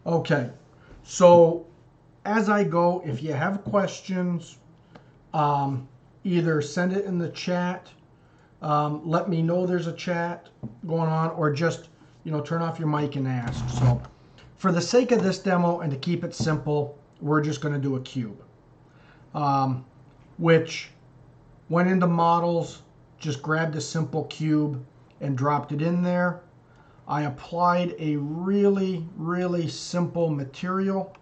Okay, so as I go, if you have questions, either send it in the chat, let me know there's a chat going on, or just, turn off your mic and ask. So for the sake of this demo and to keep it simple, we're just going to do a cube, which went into models, just grabbed a simple cube and dropped it in there. I applied a really, really simple material.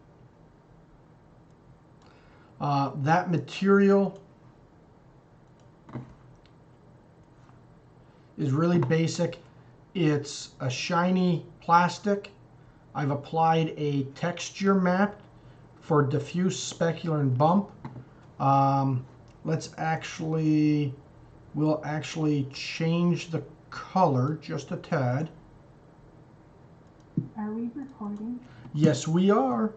That material is really basic. It's a shiny plastic. I've applied a texture map for diffuse, specular, and bump. We'll actually change the color just a tad. Are we recording? Yes, we are.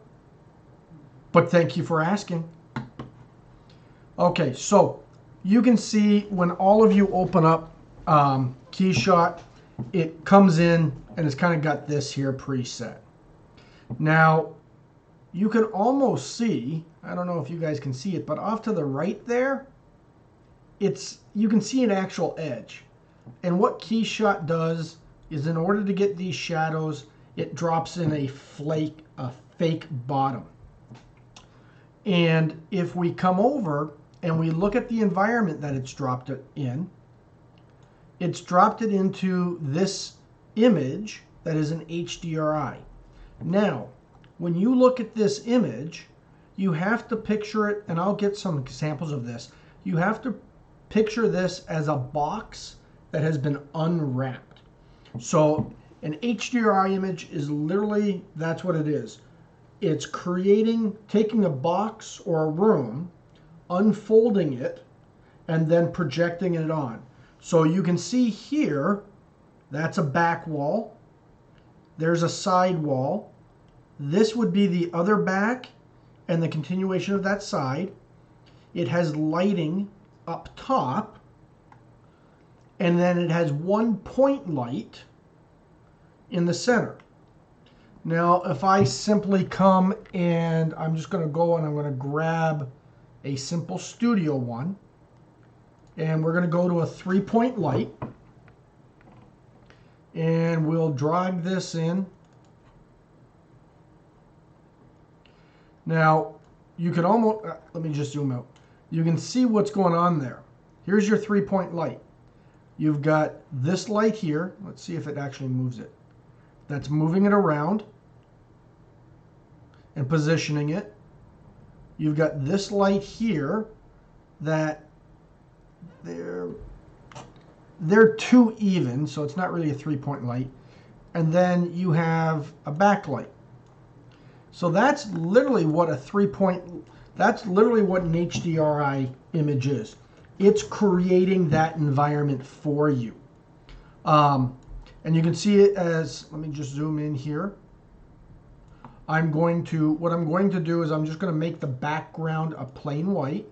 But thank you for asking. Okay, so you can see when all of you open up Keyshot, it comes in and it's kind of got this here preset. Now, you can almost see, I don't know if you guys can see it, but off to the right there, you can see an actual edge. And what Keyshot does is, in order to get these shadows, it drops in a fake bottom. And if we come over and we look at the environment that it's dropped it in, it's dropped it into this image that is an HDRI. Now, when you look at this image, you have to picture it, and I'll get some examples of this. You have to picture this as a box that has been unwrapped. So an HDRI image is literally, that's what it is. It's taking a box or a room, unfolding it, and then projecting it on. So you can see here, that's a back wall. There's a side wall. This would be the other back and the continuation of that side. It has lighting up top. And then it has one point light in the center. Now, if I simply come and I'm just going to go and I'm going to grab a simple studio one, and we're going to go to a 3-point light, and we'll drag this in. Now, you can almost, let me just zoom out. You can see what's going on there. Here's your 3-point light. You've got this light here. Let's see if it actually moves it. That's moving it around and positioning it. You've got this light here that they're too even, so it's not really a 3-point light. And then you have a backlight. So that's literally what that's literally what an HDRI image is. It's creating that environment for you. And you can see it as, let me just zoom in here. What I'm going to do is I'm just going to make the background a plain white.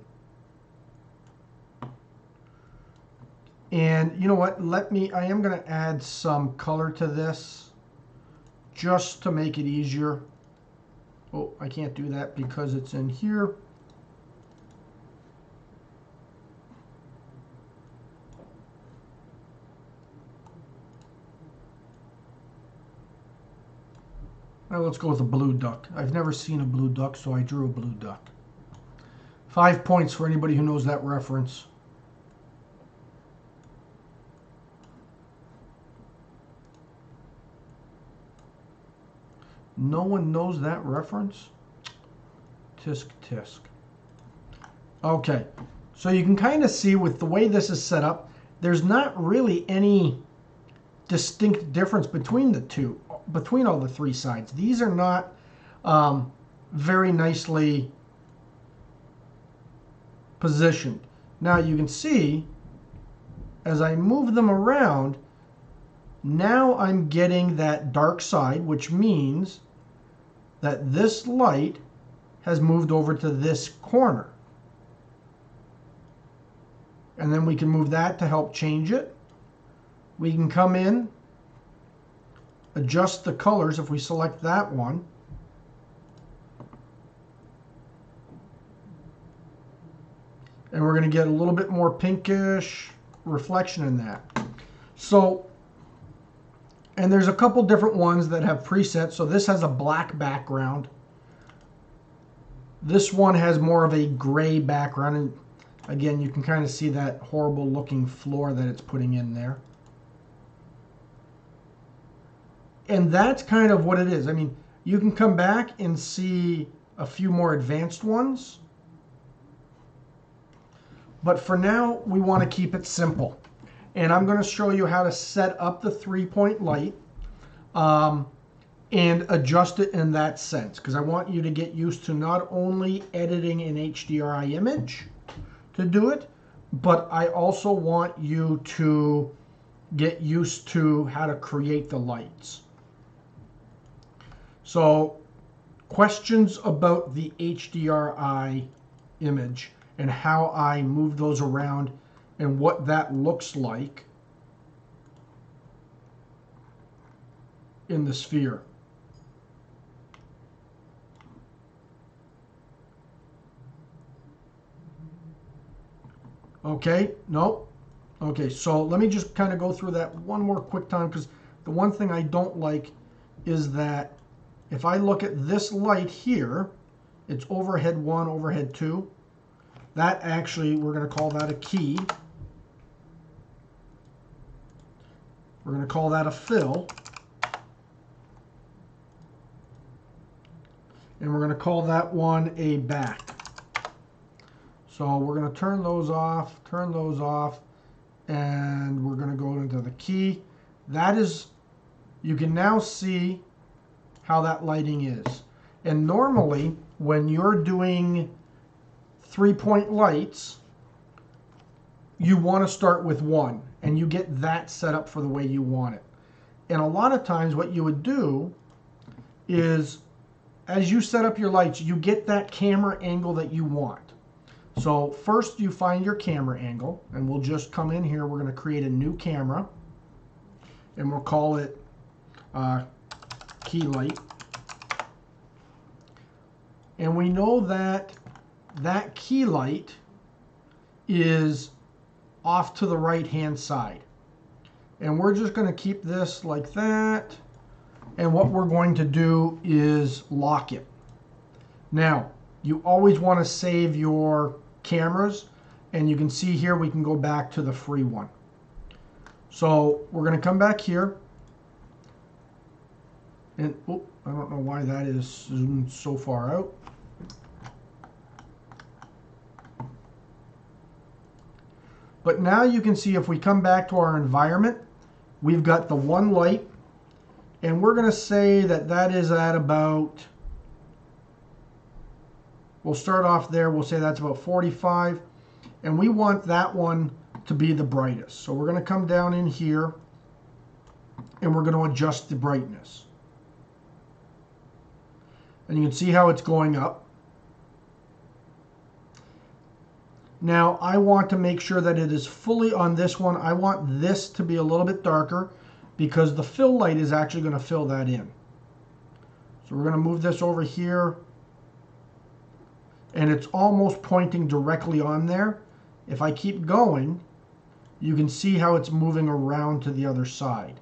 And you know what, I am going to add some color to this just to make it easier. Oh, I can't do that because it's in here. Now let's go with a blue duck. I've never seen a blue duck, so I drew a blue duck. 5 points for anybody who knows that reference. No one knows that reference? Tisk tisk. Okay, so you can kind of see with the way this is set up, there's not really any distinct difference between the two, between all the three sides. These are not very nicely positioned. Now you can see, as I move them around, now I'm getting that dark side, which means that this light has moved over to this corner. And then we can move that to help change it. We can come in, adjust the colors if we select that one. And we're going to get a little bit more pinkish reflection in that. So, and there's a couple different ones that have presets. So this has a black background. This one has more of a gray background. And again, you can kind of see that horrible looking floor that it's putting in there. And that's kind of what it is. I mean, you can come back and see a few more advanced ones. But for now, we want to keep it simple. And I'm going to show you how to set up the 3-point light and adjust it in that sense. Because I want you to get used to not only editing an HDRI image to do it, but I also want you to get used to how to create the lights. So, questions about the HDRI image and how I move those around and what that looks like in the sphere. Okay, no. Okay, so let me just kind of go through that one more quick time, because the one thing I don't like is that if I look at this light here, it's overhead 1, overhead 2. That actually, we're going to call that a key. We're going to call that a fill. And we're going to call that one a back. So we're going to turn those off, and we're going to go into the key. That is, you can now see how that lighting is. And normally, when you're doing 3-point lights, you want to start with 1, and you get that set up for the way you want it. And a lot of times what you would do is, as you set up your lights, you get that camera angle that you want. So first you find your camera angle, and we'll just come in here. We're going to create a new camera, and we'll call it key light. And we know that that key light is off to the right hand side. And we're just going to keep this like that. And what we're going to do is lock it. Now, you always want to save your cameras. And you can see here we can go back to the free one. So we're going to come back here. And oh, I don't know why that is zoomed so far out. But now you can see if we come back to our environment, we've got the one light, and we're going to say that that is at about, we'll start off there, we'll say that's about 45, and we want that one to be the brightest. So we're going to come down in here, and we're going to adjust the brightness. And you can see how it's going up. Now, I want to make sure that it is fully on this one. I want this to be a little bit darker because the fill light is actually going to fill that in. So we're going to move this over here. And it's almost pointing directly on there. If I keep going, you can see how it's moving around to the other side.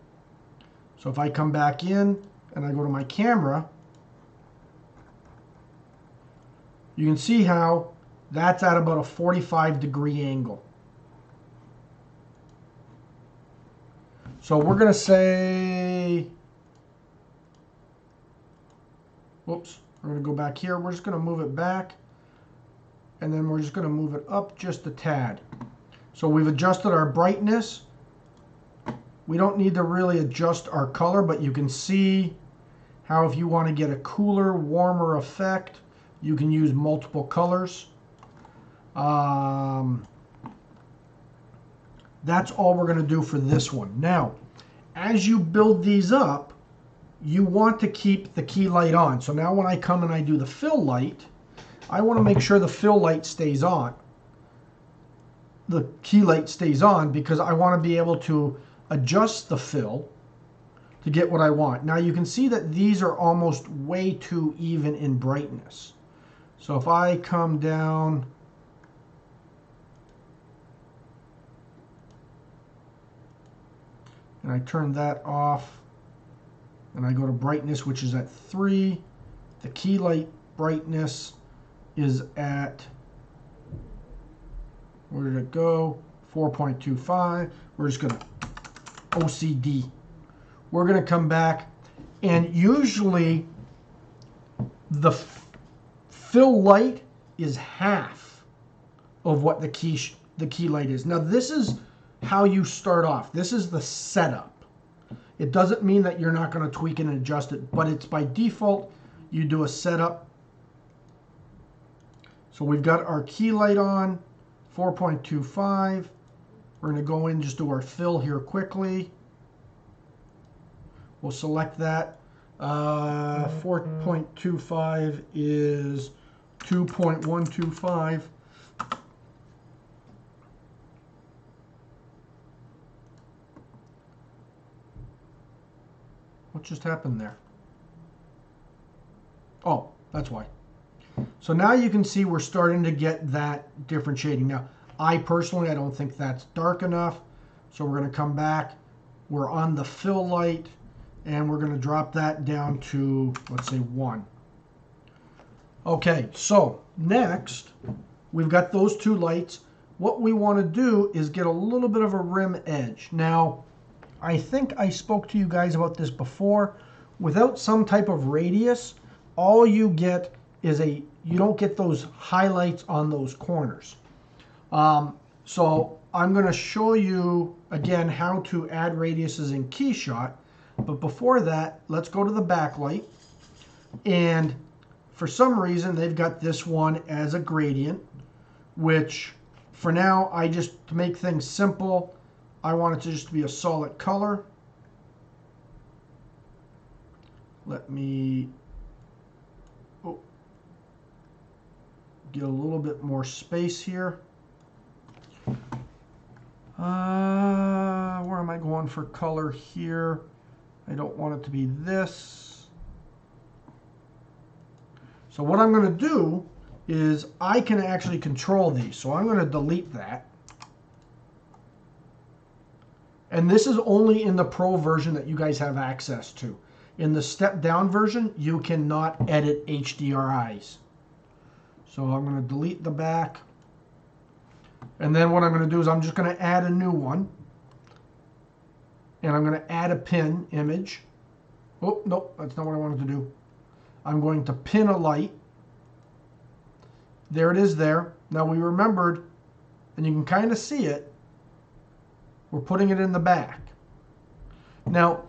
So if I come back in and I go to my camera, you can see how that's at about a 45-degree angle. So we're going to say, whoops, we're going to go back here. We're just going to move it back. And then we're just going to move it up just a tad. So we've adjusted our brightness. We don't need to really adjust our color, but you can see how if you want to get a cooler, warmer effect, you can use multiple colors. That's all we're going to do for this one. Now, as you build these up, you want to keep the key light on. So now when I come and I do the fill light, I want to make sure the fill light stays on. The key light stays on because I want to be able to adjust the fill to get what I want. Now you can see that these are almost way too even in brightness. So if I come down and I turn that off, and I go to brightness, which is at 3. The key light brightness is at, where did it go? 4.25. We're just going to OCD. We're going to come back, and usually the fill light is half of what the key light is. Now this is how you start off. This is the setup. It doesn't mean that you're not going to tweak and adjust it, but it's by default you do a setup. So we've got our key light on, 4.25. We're going to go in, just do our fill here quickly. We'll select that. 4.25 is 2.125. What just happened there? Oh, that's why. So now you can see we're starting to get that different shading. Now, I personally don't think that's dark enough. So we're going to come back. We're on the fill light, and we're going to drop that down to, let's say, 1. Okay, so next, we've got those two lights. What we want to do is get a little bit of a rim edge. Now, I think I spoke to you guys about this before. Without some type of radius, all you get is you don't get those highlights on those corners. So I'm going to show you again how to add radiuses in Keyshot. But before that, let's go to the backlight. And for some reason, they've got this one as a gradient, which for now, to make things simple, I want it to just be a solid color. Let me get a little bit more space here. Where am I going for color here? I don't want it to be this. So what I'm going to do is I can actually control these. So I'm going to delete that. And this is only in the Pro version that you guys have access to. In the step down version, you cannot edit HDRIs. So I'm going to delete the back. And then what I'm going to do is I'm just going to add a new one. And I'm going to add a pin image. Oh, no, that's not what I wanted to do. I'm going to pin a light. There it is there. Now we remembered, and you can kind of see it, we're putting it in the back. Now,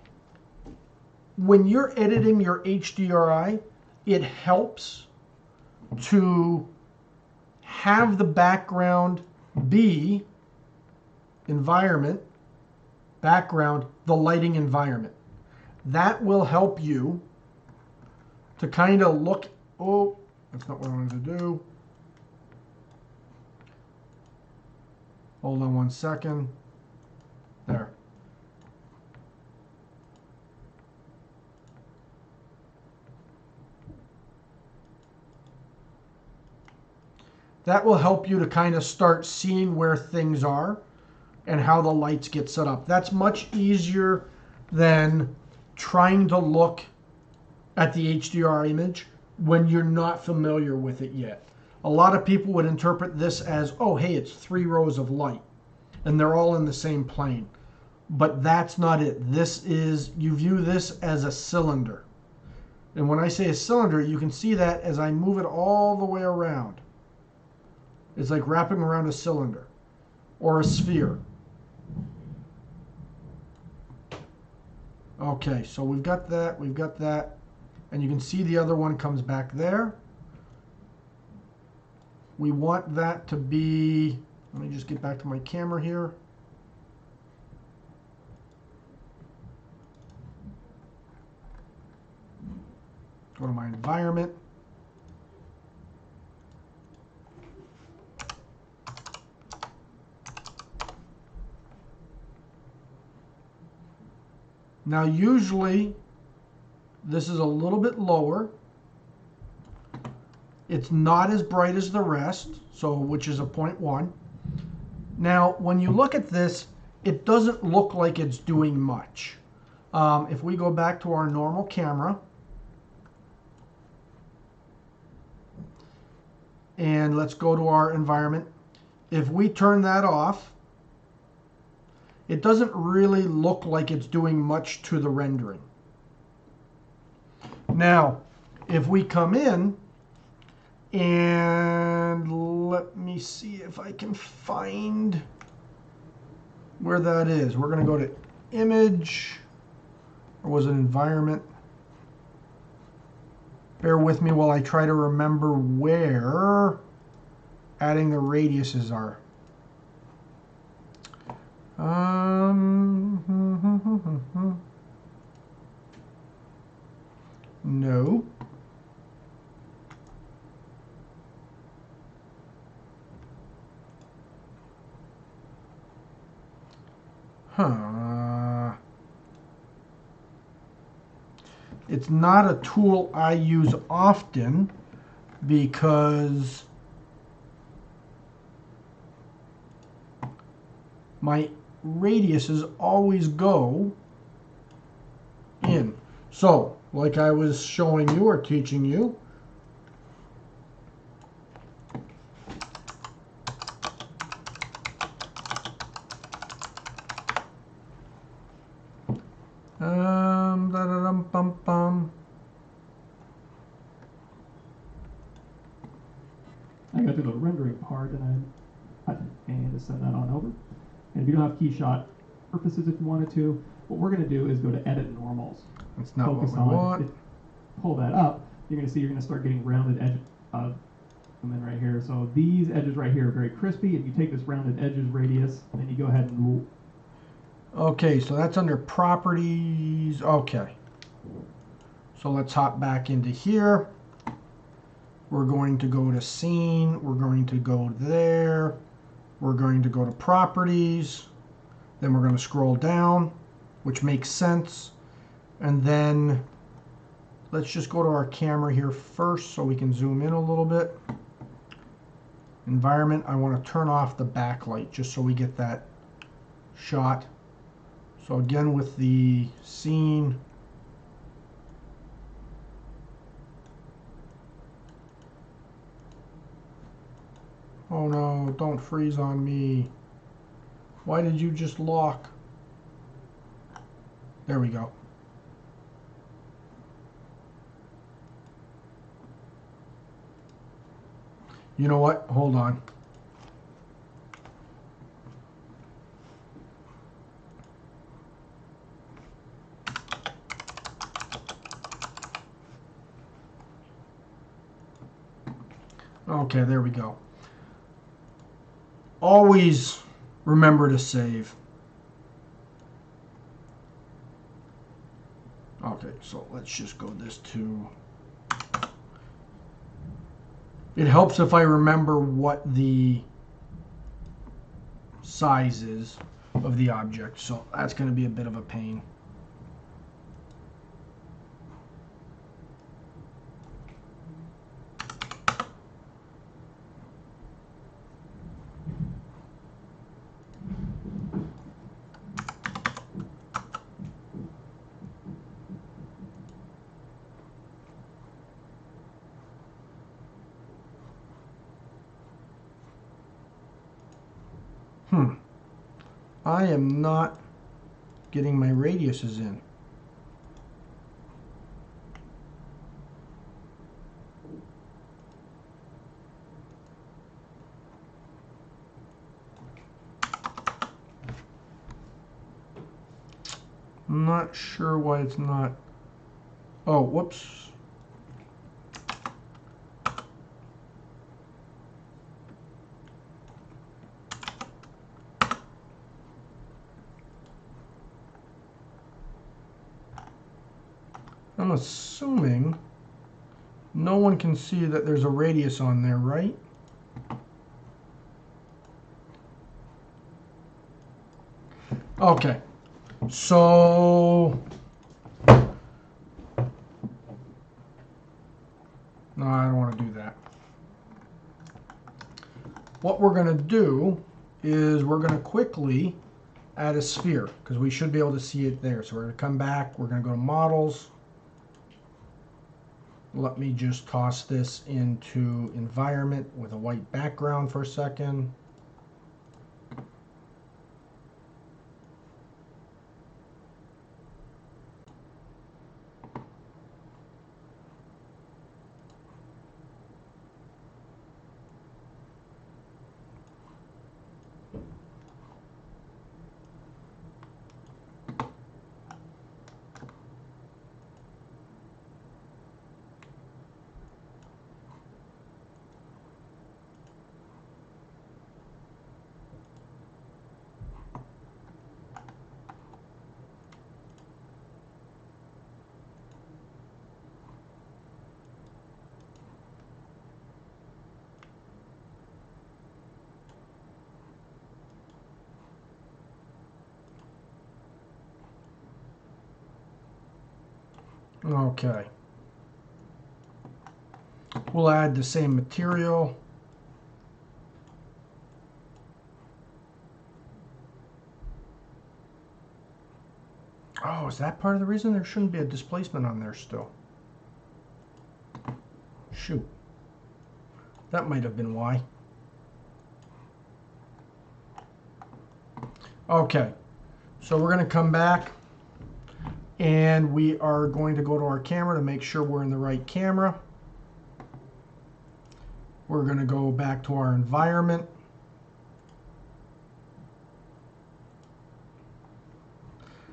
when you're editing your HDRI, it helps to have the background be environment, background, the lighting environment. That will help you to kind of look, oh, that's not what I wanted to do. Hold on one second. There. That will help you to kind of start seeing where things are and how the lights get set up. That's much easier than trying to look at the HDR image when you're not familiar with it yet. A lot of people would interpret this as, oh, hey, it's 3 rows of light and they're all in the same plane. But that's not it. This is, you view this as a cylinder. And when I say a cylinder, you can see that as I move it all the way around. It's like wrapping around a cylinder or a sphere. Okay, so we've got that, and you can see the other one comes back there. We want that to be, let me just get back to my camera here. Go to my environment. Now usually this is a little bit lower. It's not as bright as the rest, so which is a 0.1. Now when you look at this, it doesn't look like it's doing much. If we go back to our normal camera, and let's go to our environment. If we turn that off, it doesn't really look like it's doing much to the rendering. Now, if we come in, and let me see if I can find where that is. We're going to go to Image, or was it Environment? Bear with me while I try to remember where adding the radiuses are. No. It's not a tool I use often because my radiuses always go in. So, like I was showing you or teaching you, I got to the rendering part and just send that on over. And if you don't have Keyshot purposes, if you wanted to, what we're going to do is go to Edit Normals. That's not Focus what we on want. it. Pull that up. You're going to see you're going to start getting rounded edges. Come in right here. So these edges right here are very crispy. If you take this rounded edges radius, then you go ahead and. Okay, so that's under Properties. Okay. So let's hop back into here. We're going to go to Scene. We're going to go there. We're going to go to Properties. Then we're going to scroll down, which makes sense. And then let's just go to our camera here first so we can zoom in a little bit. Environment, I want to turn off the backlight just so we get that shot. So again with the scene, oh no, don't freeze on me. Why did you just lock? There we go. You know what? Hold on. Okay, there we go. Always remember to save. Okay, so let's just go this to... It helps if I remember what the size is of the object, so that's going to be a bit of a pain. I am not getting my radiuses in. I'm not sure why it's not. Oh, whoops. I'm assuming no one can see that there's a radius on there, right? Okay, so no, I don't want to do that. What we're going to do is we're going to quickly add a sphere, because we should be able to see it there. So we're going to come back, we're going to go to models. Let me just toss this into environment with a white background for a second. Okay. We'll add the same material. Oh, is that part of the reason there shouldn't be a displacement on there still? Shoot. That might have been why. Okay. So we're going to come back and we are going to go to our camera to make sure we're in the right camera. We're going to go back to our environment.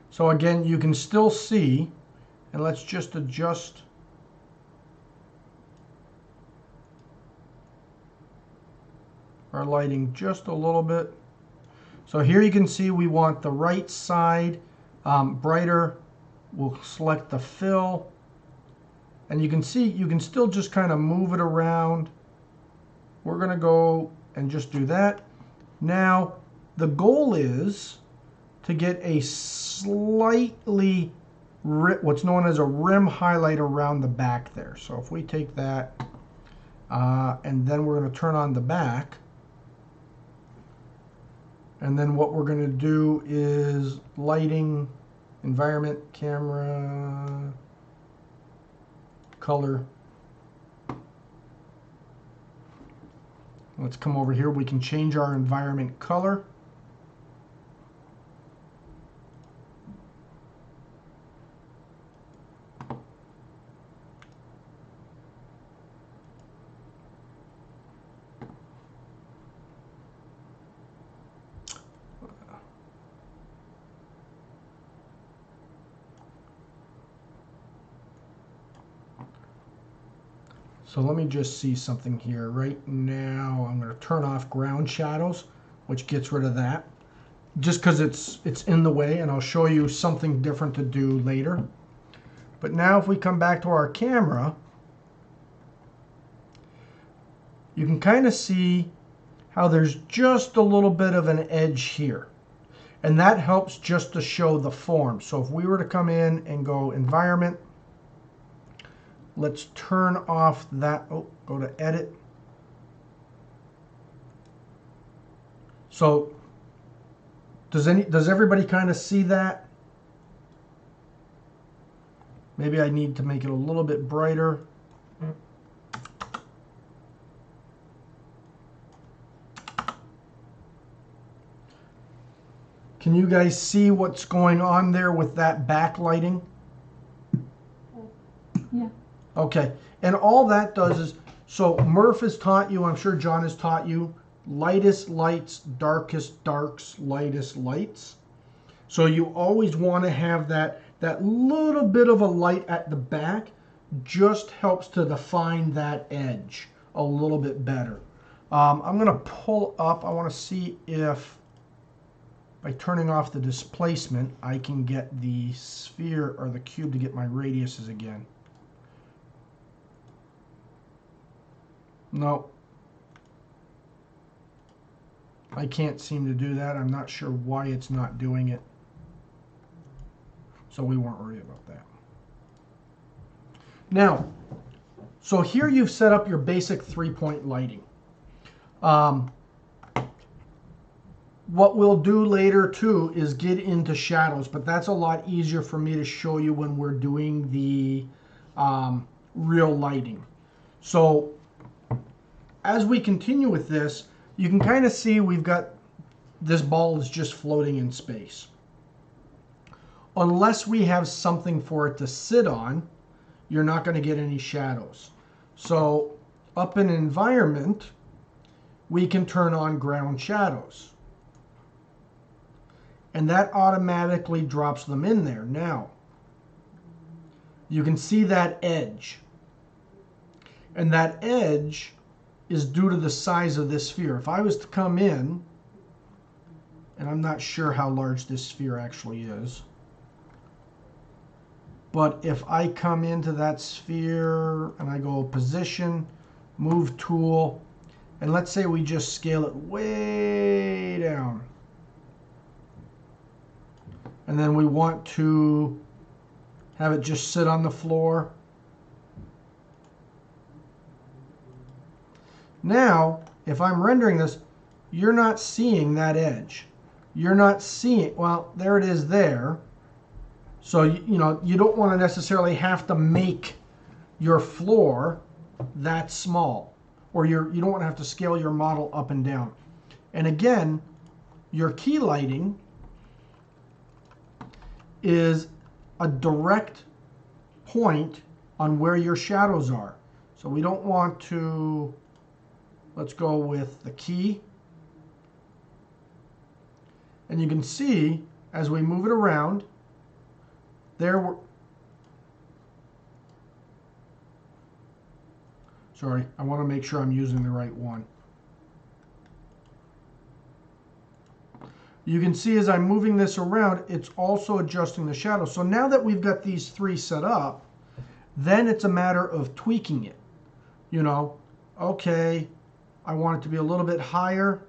So again, you can still see, and let's just adjust our lighting just a little bit. So here you can see we want the right side brighter. We'll select the fill, and you can see you can still just kind of move it around. We're going to go and just do that. Now the goal is to get a slightly what's known as a rim highlight around the back there. So if we take that and then we're going to turn on the back, and then what we're going to do is lighting, environment, camera, color. Let's come over here. We can change our environment color. So let me just see something here. Right now, I'm going to turn off ground shadows, which gets rid of that, just because it's in the way, and I'll show you something different to do later. But now if we come back to our camera, you can kind of see how there's just a little bit of an edge here. And that helps just to show the form. So if we were to come in and go environment, let's turn off that. Oh, go to edit. So does everybody kind of see that? Maybe I need to make it a little bit brighter. Can you guys see what's going on there with that backlighting? Yeah. Okay, and all that does is, so Murph has taught you, I'm sure John has taught you, lightest lights, darkest darks, lightest lights. So you always want to have that little bit of a light at the back, just helps to define that edge a little bit better. I'm going to pull up, I want to see if by turning off the displacement, I can get the sphere or the cube to get my radiuses again. No. I can't seem to do that. I'm not sure why it's not doing it. So we weren't worried about that. Now, so here you've set up your basic 3-point lighting. What we'll do later too is get into shadows, but that's a lot easier for me to show you when we're doing the real lighting. So as we continue with this, you can kind of see we've got this ball is just floating in space. Unless we have something for it to sit on, you're not going to get any shadows. So up in environment, we can turn on ground shadows. And that automatically drops them in there. Now, you can see that edge. And that edge is due to the size of this sphere. If I was to come in, and I'm not sure how large this sphere actually is, but if I come into that sphere and I go position, move tool, and let's say we just scale it way down. And then we want to have it just sit on the floor. Now, if I'm rendering this, you're not seeing that edge. You're not seeing, well, there it is there. So, you know, you don't want to necessarily have to make your floor that small, or you don't want to have to scale your model up and down. And again, your key lighting is a direct point on where your shadows are. So we don't want to, let's go with the key. And you can see as we move it around, sorry, I want to make sure I'm using the right one. You can see as I'm moving this around, it's also adjusting the shadow. So now that we've got these three set up, then it's a matter of tweaking it. You know, okay, I want it to be a little bit higher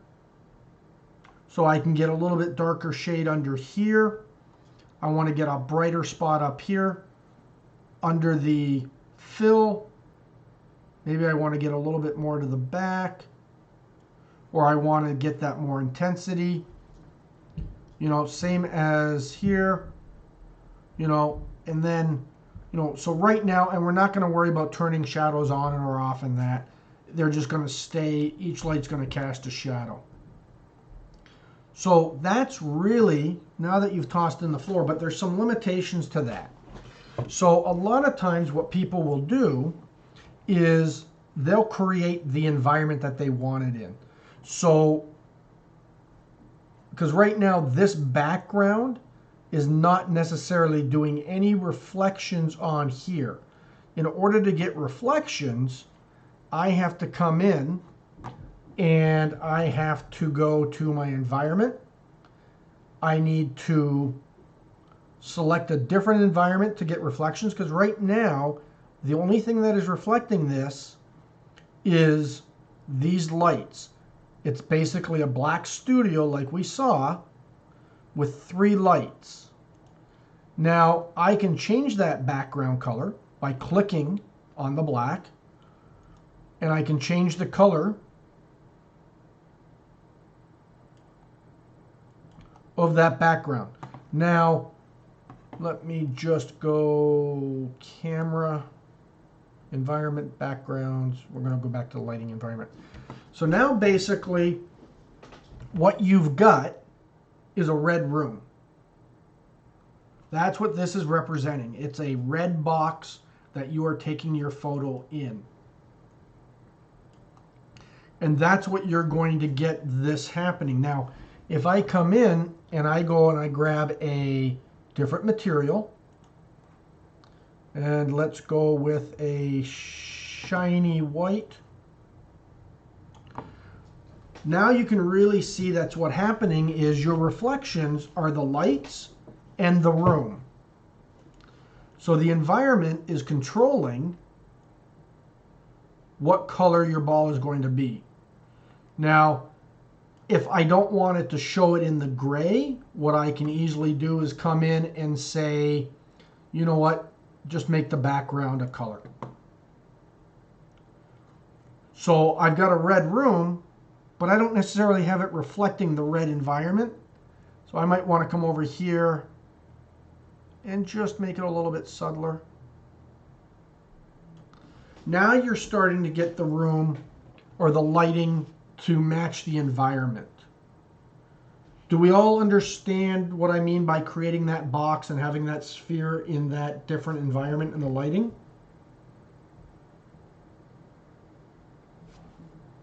so I can get a little bit darker shade under here. I want to get a brighter spot up here under the fill. Maybe I want to get a little bit more to the back, or I want to get that more intensity. You know, same as here, you know, and then, you know, so right now, and we're not going to worry about turning shadows on or off in that. They're just going to stay, each light's going to cast a shadow. So that's really, now that you've tossed in the floor, but there's some limitations to that. So a lot of times what people will do is they'll create the environment that they want it in. So, because right now this background is not necessarily doing any reflections on here. In order to get reflections, I have to come in and I have to go to my environment. I need to select a different environment to get reflections, because right now the only thing that is reflecting this is these lights. It's basically a black studio like we saw with 3 lights. Now I can change that background color by clicking on the black, and I can change the color of that background. Now let me just go camera, environment, backgrounds. We're going to go back to the lighting environment. So now basically what you've got is a red room. That's what this is representing. It's a red box that you are taking your photo in. And that's what you're going to get this happening. Now, if I come in and I go and I grab a different material, and let's go with a shiny white. Now you can really see that's what happening is your reflections are the lights and the room. So the environment is controlling what color your ball is going to be. Now, if I don't want it to show it in the gray, what I can easily do is come in and say, you know what, just make the background a color. So I've got a red room, but I don't necessarily have it reflecting the red environment. So I might want to come over here and just make it a little bit subtler. Now you're starting to get the room or the lighting to match the environment. Do we all understand what I mean by creating that box and having that sphere in that different environment in the lighting?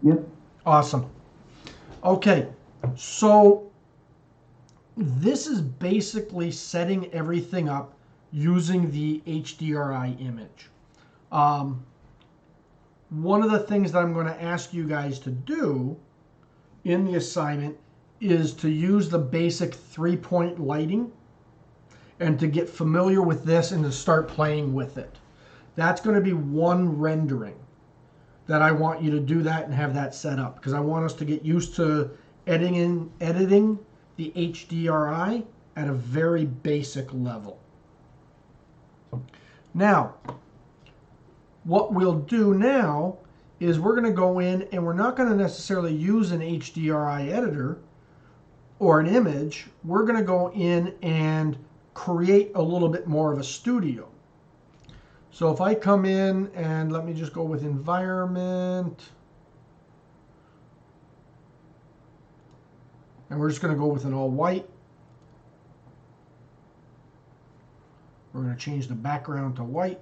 Yep. Awesome. Okay, so this is basically setting everything up using the HDRI image. One of the things that I'm going to ask you guys to do in the assignment is to use the basic 3-point lighting and to get familiar with this and to start playing with it. That's going to be one rendering that I want you to do that and have that set up, because I want us to get used to editing the HDRI at a very basic level. Now, what we'll do now is we're going to go in and we're not going to necessarily use an HDRI editor or an image. We're going to go in and create a little bit more of a studio. So if I come in and let me just go with environment, and we're just going to go with an all white. We're going to change the background to white.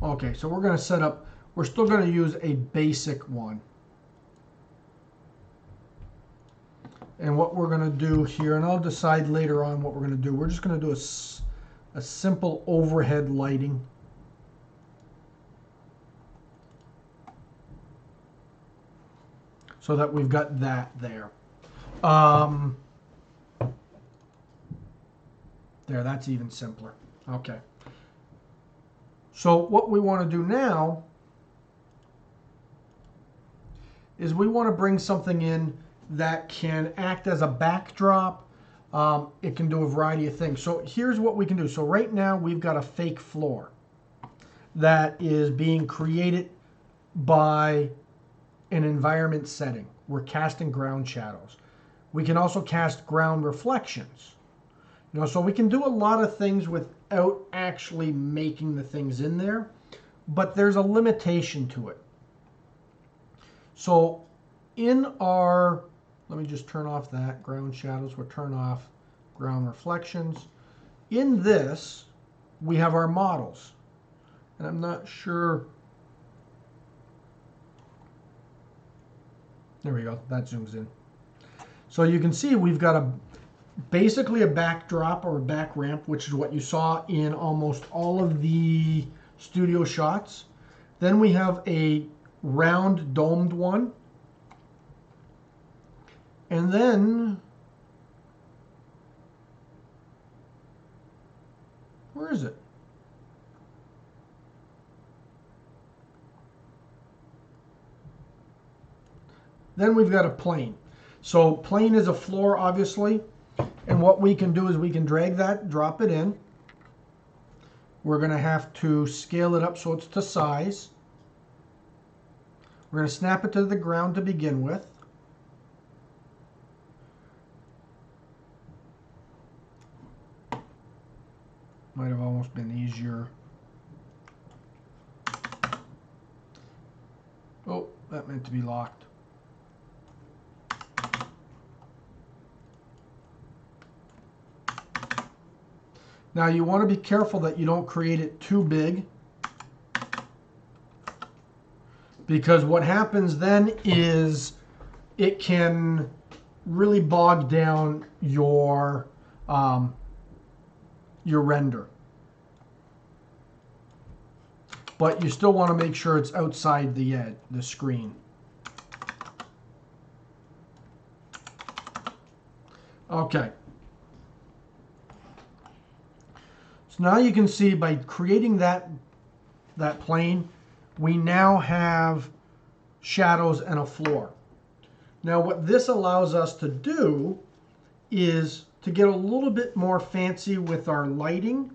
Okay, so we're going to set up, we're still going to use a basic one. And what we're going to do here, and I'll decide later on what we're going to do, we're just going to do a simple overhead lighting. So that we've got that there. There, that's even simpler. Okay. So what we want to do now is we want to bring something in that can act as a backdrop. It can do a variety of things. So here's what we can do. So right now we've got a fake floor that is being created by an environment setting. We're casting ground shadows. We can also cast ground reflections. You know, so we can do a lot of things without actually making the things in there, but there's a limitation to it. So in our, let me just turn off that ground shadows. We'll turn off ground reflections. In this, we have our models. And I'm not sure. There we go. That zooms in. So you can see we've got basically a backdrop or a back ramp, which is what you saw in almost all of the studio shots. Then we have a round domed one. And then, where is it? Then we've got a plane. So plane is a floor, obviously. And what we can do is we can drag that, drop it in. We're going to have to scale it up so it's to size. We're going to snap it to the ground to begin with. Might have almost been easier. Oh, that meant to be locked. Now you want to be careful that you don't create it too big, because what happens then is it can really bog down your render. But you still want to make sure it's outside the screen. Okay. So now you can see by creating that that plane, we now have shadows and a floor. Now what this allows us to do is to get a little bit more fancy with our lighting,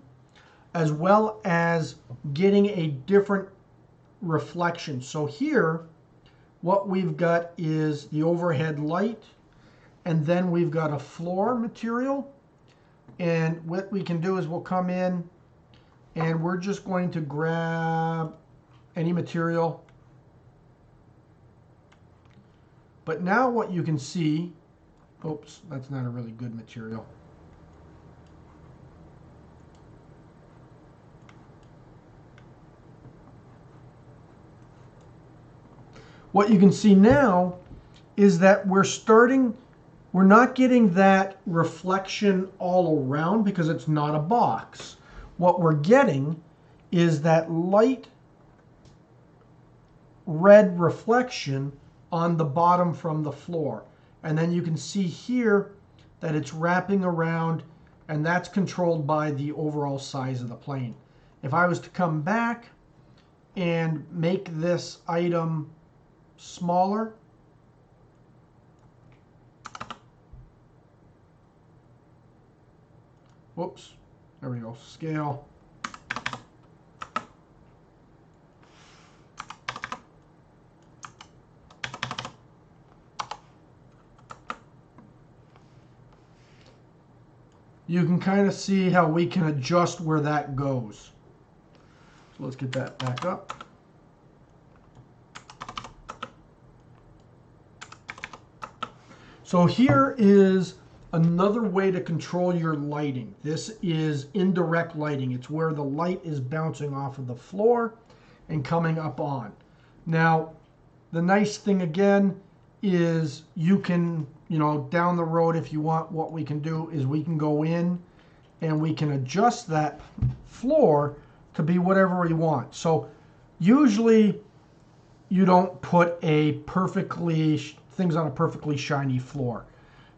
as well as getting a different reflection. So here, what we've got is the overhead light, and then we've got a floor material. And what we can do is we'll come in and we're just going to grab any material. But now what you can see, oops, that's not a really good material. What you can see now is that we're not getting that reflection all around because it's not a box. What we're getting is that light red reflection on the bottom from the floor. And then you can see here that it's wrapping around, and that's controlled by the overall size of the plane. If I was to come back and make this item smaller, whoops, there we go, scale. You can kind of see how we can adjust where that goes. So let's get that back up. So here is another way to control your lighting. This is indirect lighting. It's where the light is bouncing off of the floor and coming up on. Now, the nice thing again is you can, down the road, if you want, what we can do is we can go in and we can adjust that floor to be whatever we want. So usually you don't put things on a perfectly shiny floor.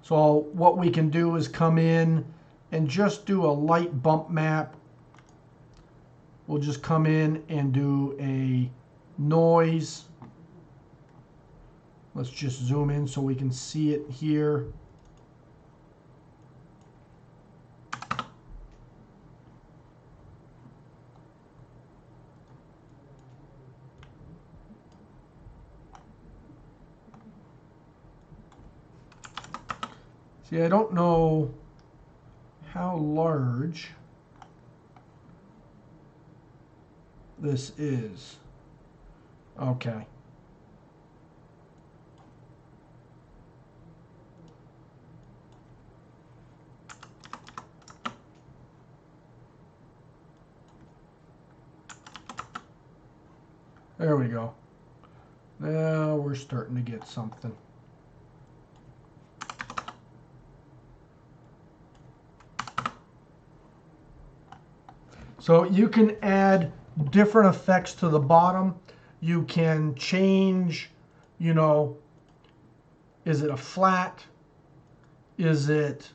So what we can do is come in and just do a light bump map. We'll just come in and do a noise. Let's just zoom in so we can see it here. See, I don't know how large this is. Okay. There we go. Now we're starting to get something. So you can add different effects to the bottom. You can change, is it a flat? Is it,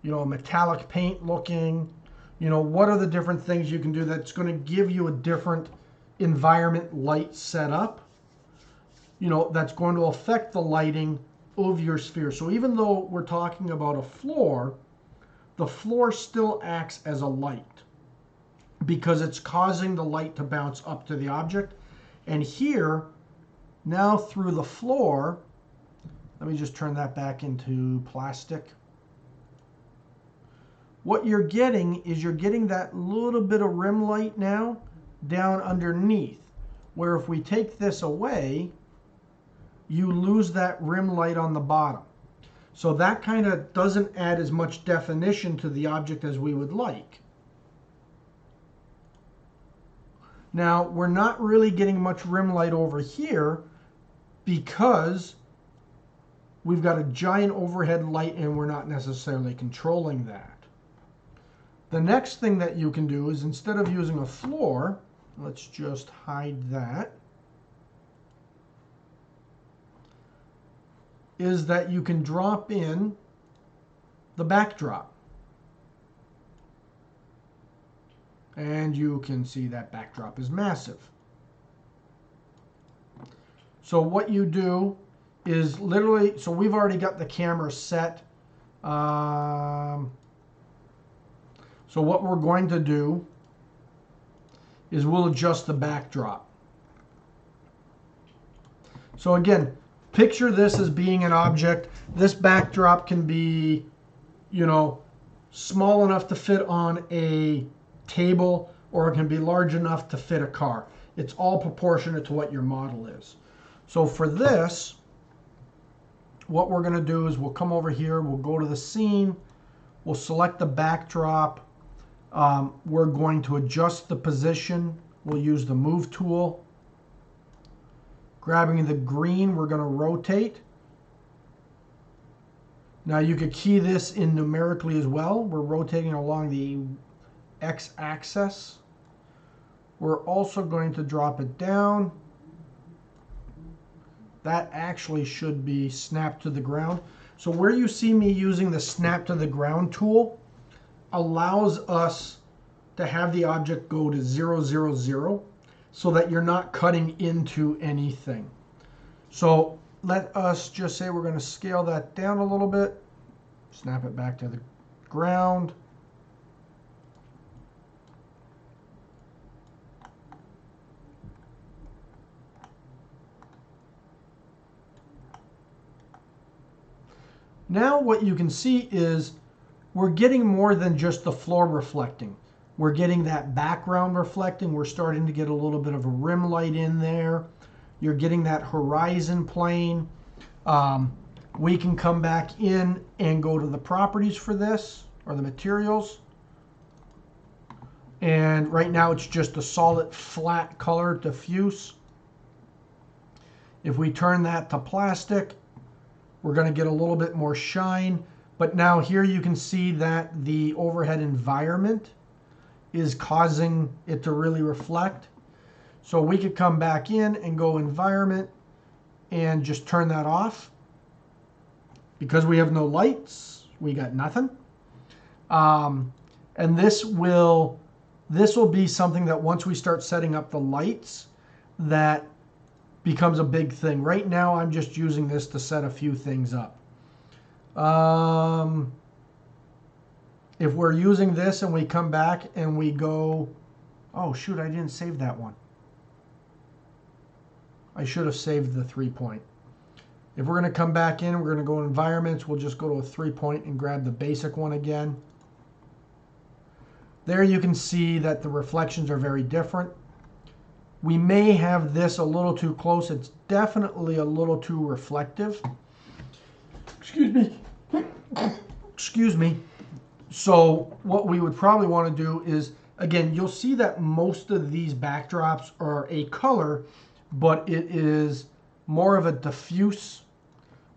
metallic paint looking? What are the different things you can do that's going to give you a different environment light setup, that's going to affect the lighting of your sphere. So even though we're talking about a floor, the floor still acts as a light because it's causing the light to bounce up to the object. And here, now through the floor, let me just turn that back into plastic. What you're getting is you're getting that little bit of rim light now down underneath, where if we take this away, you lose that rim light on the bottom. So that kind of doesn't add as much definition to the object as we would like. Now, we're not really getting much rim light over here because we've got a giant overhead light and we're not necessarily controlling that. The next thing that you can do is, instead of using a floor, let's just hide that, is that you can drop in the backdrop. And you can see that backdrop is massive. So what you do is literally, so we've already got the camera set. So what we're going to do is we'll adjust the backdrop. So again, picture this as being an object. This backdrop can be, you know, small enough to fit on a table, or it can be large enough to fit a car. It's all proportionate to what your model is. So for this, what we're going to do is we'll come over here, we'll go to the scene, we'll select the backdrop. We're going to adjust the position. We'll use the move tool. Grabbing the green, we're going to rotate. Now you could key this in numerically as well. We're rotating along the x-axis. We're also going to drop it down. That actually should be snap to the ground. So where you see me using the snap to the ground tool allows us to have the object go to 0, 0, 0 so that you're not cutting into anything. So let us just say we're going to scale that down a little bit, snap it back to the ground. Now what you can see is we're getting more than just the floor reflecting. We're getting that background reflecting. We're starting to get a little bit of a rim light in there. You're getting that horizon plane. We can come back in and go to the properties for this, or the materials. And right now it's just a solid flat color diffuse. If we turn that to plastic, we're going to get a little bit more shine. But now here you can see that the overhead environment is causing it to really reflect. So we could come back in and go environment and just turn that off. Because we have no lights, we got nothing. And this will be something that once we start setting up the lights, that becomes a big thing. Right now I'm just using this to set a few things up. If we're using this and we come back and we go, oh shoot, I didn't save that one. I should have saved the 3-point. If we're going to come back in, we're going to go in environments, we'll just go to a 3-point and grab the basic one again. There you can see that the reflections are very different. We may have this a little too close. It's definitely a little too reflective. Excuse me. Excuse me. So what we would probably want to do is, again, you'll see that most of these backdrops are a color, but it is more of a diffuse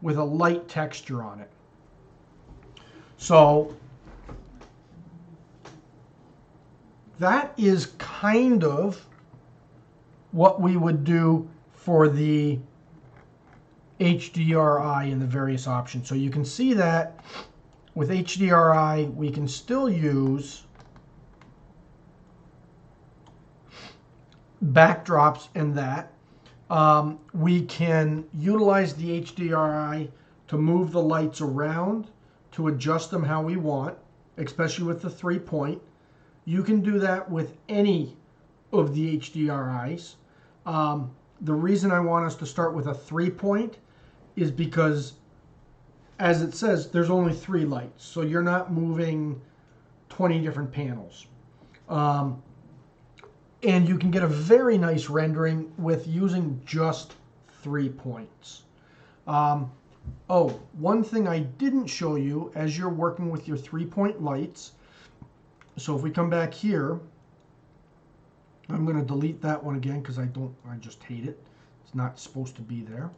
with a light texture on it. So that is kind of what we would do for the HDRI and the various options. So you can see that with HDRI, we can still use backdrops in that. We can utilize the HDRI to move the lights around, to adjust them how we want, especially with the 3-point. You can do that with any of the HDRIs. The reason I want us to start with a 3-point is because, as it says, there's only 3 lights. So you're not moving 20 different panels. And you can get a very nice rendering with using just 3 points. Oh, one thing I didn't show you as you're working with your 3-point lights. So if we come back here, I'm going to delete that one again because I just hate it. It's not supposed to be there.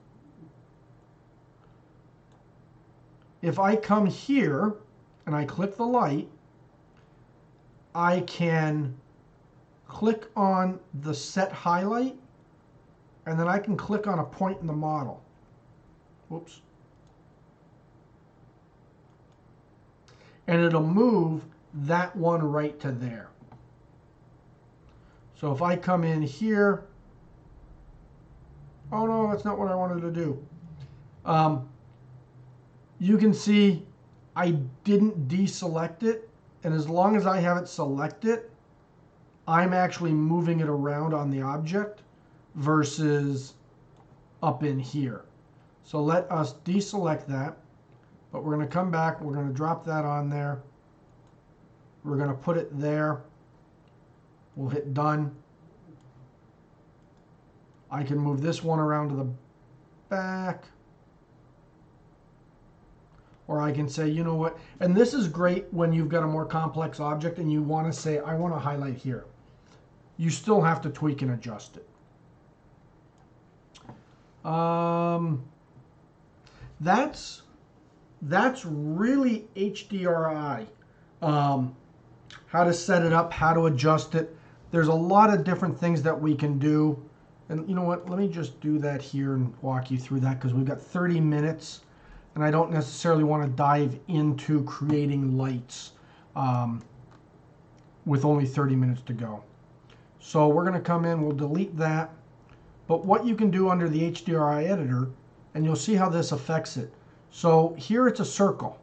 If I come here and I click the light, I can click on the set highlight, and then I can click on a point in the model. Whoops. And it'll move that one right to there. So if I come in here, oh no, that's not what I wanted to do. You can see I didn't deselect it, and as long as I have it selected, I'm actually moving it around on the object versus up in here. So let us deselect that, but we're going to come back, we're going to drop that on there, we're going to put it there, we'll hit done. I can move this one around to the back, or I can say, you know what, and this is great when you've got a more complex object and you want to say, I want to highlight here. You still have to tweak and adjust it. That's really HDRI. How to set it up, how to adjust it. There's a lot of different things that we can do. And you know what, let me just do that here and walk you through that, because we've got 30 minutes and I don't necessarily want to dive into creating lights with only 30 minutes to go. So we're going to come in, we'll delete that. But what you can do under the HDRI editor, and you'll see how this affects it. So here it's a circle.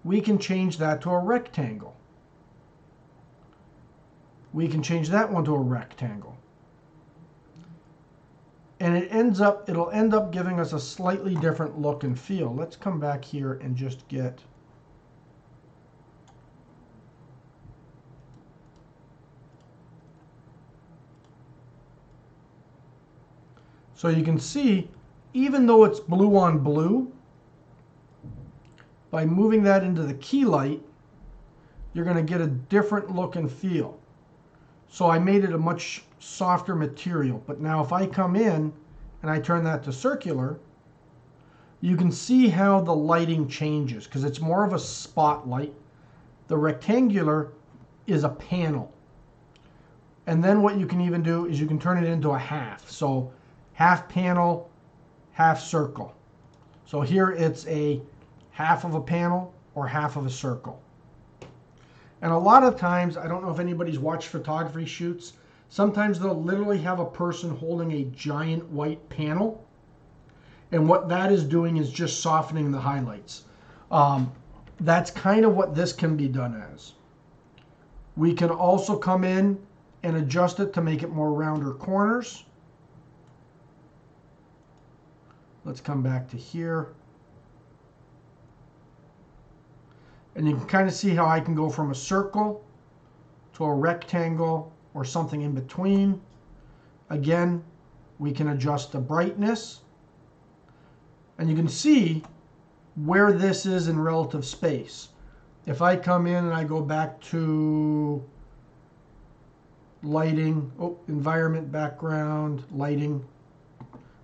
We can change that to a rectangle. We can change that one to a rectangle. And it'll end up giving us a slightly different look and feel. Let's come back here and just get so you can see, even though it's blue on blue, by moving that into the key light, you're going to get a different look and feel. So I made it a much softer material. But now if I come in and I turn that to circular, you can see how the lighting changes, because it's more of a spotlight. The rectangular is a panel. And then what you can even do is you can turn it into a half. So half panel, half circle. So here it's a half of a panel or half of a circle. And a lot of times, I don't know if anybody's watched photography shoots, sometimes they'll literally have a person holding a giant white panel. And what that is doing is just softening the highlights. That's kind of what this can be done as. We can also come in and adjust it to make it more rounder corners. Let's come back to here. And you can kind of see how I can go from a circle to a rectangle or something in between. Again, we can adjust the brightness. And you can see where this is in relative space. If I come in and I go back to lighting, environment, background, lighting,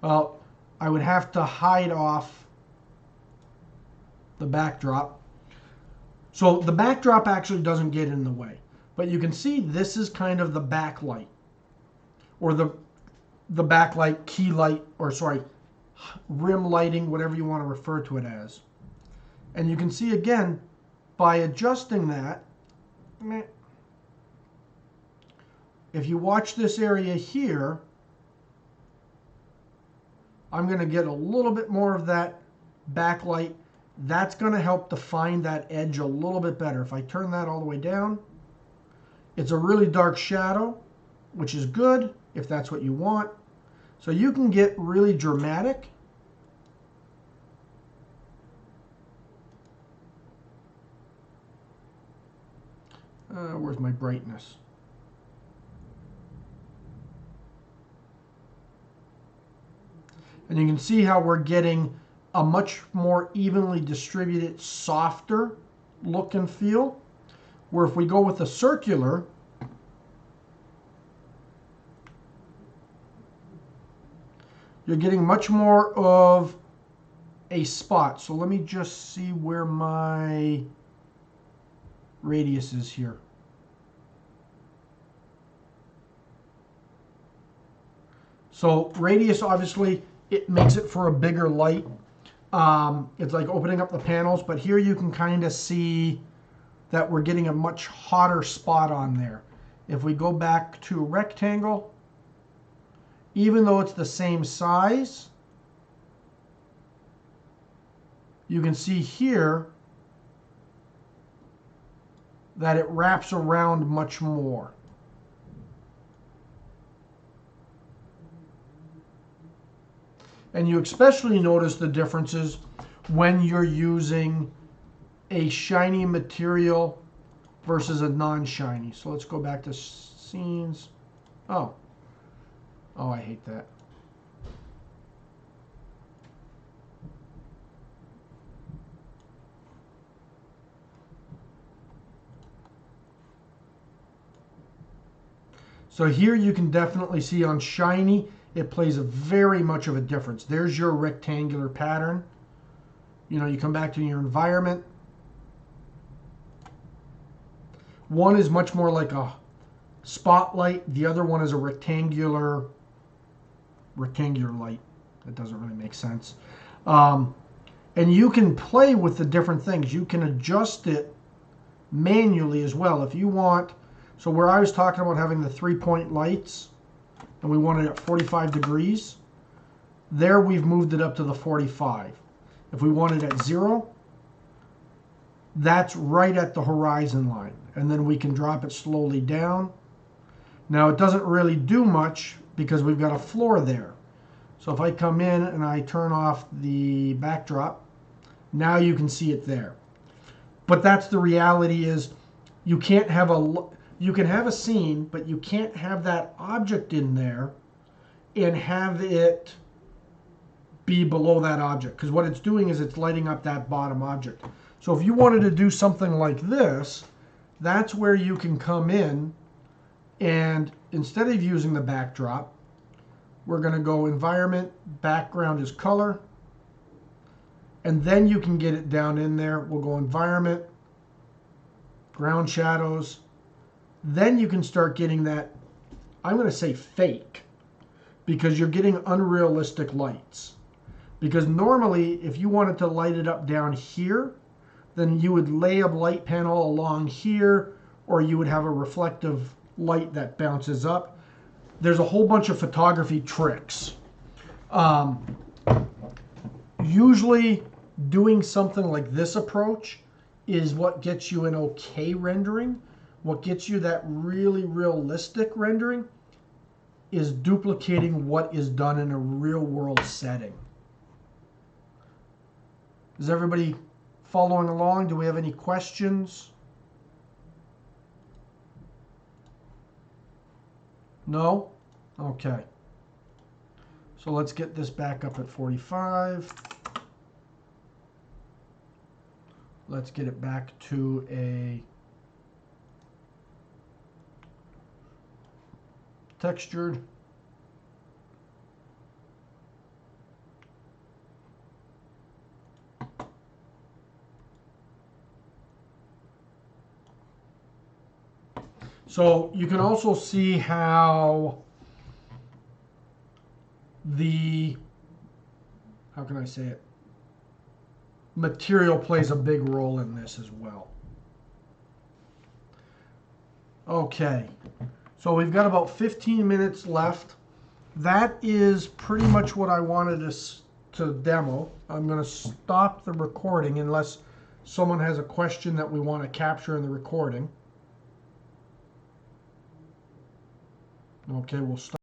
I would have to hide off the backdrop. So the backdrop actually doesn't get in the way. But you can see this is kind of the backlight, or the backlight, key light, or sorry, rim lighting, whatever you want to refer to it as. And you can see again, by adjusting that, if you watch this area here, I'm going to get a little bit more of that backlight. That's going to help define that edge a little bit better. If I turn that all the way down, it's a really dark shadow, which is good if that's what you want. So you can get really dramatic. Where's my brightness? And you can see how we're getting a much more evenly distributed, softer look and feel. Where if we go with the circular, you're getting much more of a spot. So let me just see where my radius is here. So radius, obviously, it makes it for a bigger light. It's like opening up the panels, but here you can kind of see that we're getting a much hotter spot on there. If we go back to rectangle, even though it's the same size, you can see here that it wraps around much more. And you especially notice the differences when you're using a shiny material versus a non-shiny. So let's go back to scenes. Oh, I hate that. So here you can definitely see on shiny, it plays very much of a difference. There's your rectangular pattern. You know, you come back to your environment. One is much more like a spotlight. The other one is a rectangular light. That doesn't really make sense. And you can play with the different things. You can adjust it manually as well if you want. So where I was talking about having the 3-point lights, and we wanted it at 45 degrees, there we've moved it up to the 45. If we want it at 0, that's right at the horizon line. And then we can drop it slowly down. Now it doesn't really do much because we've got a floor there. So if I come in and I turn off the backdrop, now you can see it there. But that's the reality, is you can't have you can have a scene, but you can't have that object in there and have it be below that object, because what it's doing is it's lighting up that bottom object. So if you wanted to do something like this, that's where you can come in, and instead of using the backdrop, we're going to go environment, background is color, and then you can get it down in there. We'll go environment, ground shadows. Then you can start getting that, I'm going to say fake, because you're getting unrealistic lights. Because normally, if you wanted to light it up down here, then you would lay a light panel along here, or you would have a reflective light that bounces up. There's a whole bunch of photography tricks. Usually, doing something like this approach is what gets you an okay rendering. What gets you that really realistic rendering is duplicating what is done in a real world setting. Is everybody following along? Do we have any questions? No? Okay. So let's get this back up at 45. Let's get it back to a textured. So you can also see how how can I say it? Material plays a big role in this as well. Okay, so we've got about 15 minutes left. That is pretty much what I wanted to demo. I'm going to stop the recording unless someone has a question that we want to capture in the recording. Okay, we'll stop.